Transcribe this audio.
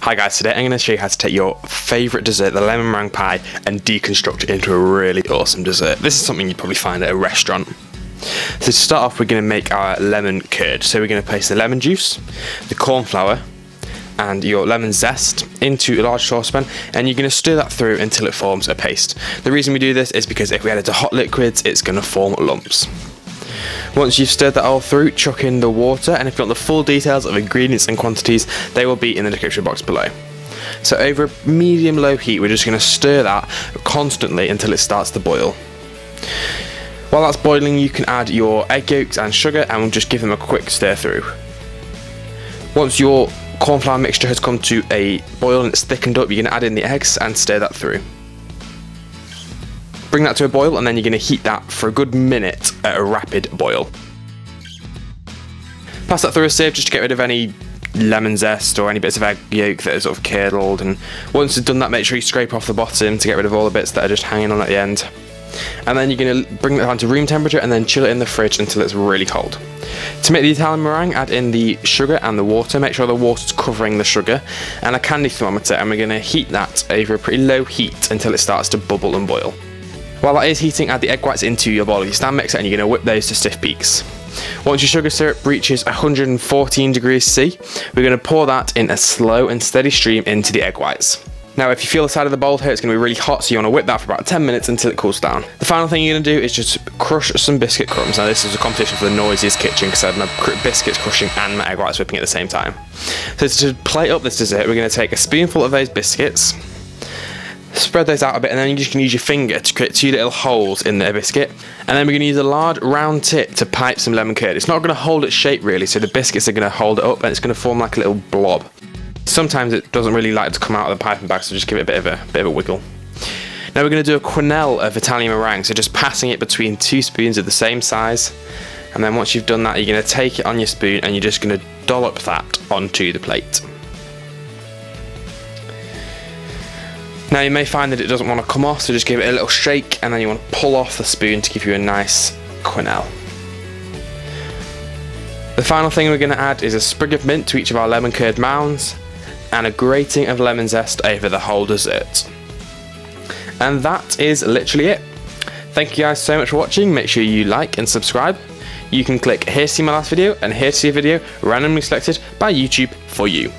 Hi guys, today I'm going to show you how to take your favourite dessert, the lemon meringue pie, and deconstruct it into a really awesome dessert. This is something you'd probably find at a restaurant. So to start off, we're going to make our lemon curd. So we're going to place the lemon juice, the cornflour, and your lemon zest into a large saucepan, and you're going to stir that through until it forms a paste. The reason we do this is because if we add it to hot liquids, it's going to form lumps. Once you've stirred that all through, chuck in the water, and if you want the full details of ingredients and quantities, they will be in the description box below. So over a medium-low heat, we're just going to stir that constantly until it starts to boil. While that's boiling, you can add your egg yolks and sugar, and we'll just give them a quick stir through. Once your cornflour mixture has come to a boil and it's thickened up, you're going to add in the eggs and stir that through. Bring that to a boil, and then you're going to heat that for a good minute at a rapid boil. Pass that through a sieve just to get rid of any lemon zest or any bits of egg yolk that are sort of curdled, and once you've done that, make sure you scrape off the bottom to get rid of all the bits that are just hanging on at the end. And then you're going to bring that down to room temperature and then chill it in the fridge until it's really cold. To make the Italian meringue, add in the sugar and the water. Make sure the water's covering the sugar, and a candy thermometer, and we're going to heat that over a pretty low heat until it starts to bubble and boil. While that is heating, add the egg whites into your bowl of your stand mixer, and you're going to whip those to stiff peaks. Once your sugar syrup reaches 114 degrees C, we're going to pour that in a slow and steady stream into the egg whites. Now, if you feel the side of the bowl here, it's going to be really hot, so you want to whip that for about 10 minutes until it cools down. The final thing you're going to do is just crush some biscuit crumbs. Now, this is a competition for the noisiest kitchen because I had my biscuits crushing and my egg whites whipping at the same time. So to plate up this dessert, we're going to take a spoonful of those biscuits, spread those out a bit, and then you're just going to use your finger to create two little holes in the biscuit, and then we're going to use a large round tip to pipe some lemon curd. It's not going to hold its shape really, so the biscuits are going to hold it up and it's going to form like a little blob. Sometimes it doesn't really like to come out of the piping bag, so just give it a bit of a wiggle. Now we're going to do a quenelle of Italian meringue, so just passing it between two spoons of the same size, and then once you've done that, you're going to take it on your spoon and you're just going to dollop that onto the plate. Now you may find that it doesn't want to come off, so just give it a little shake, and then you want to pull off the spoon to give you a nice quenelle. The final thing we're going to add is a sprig of mint to each of our lemon curd mounds, and a grating of lemon zest over the whole dessert. And that is literally it. Thank you guys so much for watching. Make sure you like and subscribe. You can click here to see my last video and here to see a video randomly selected by YouTube for you.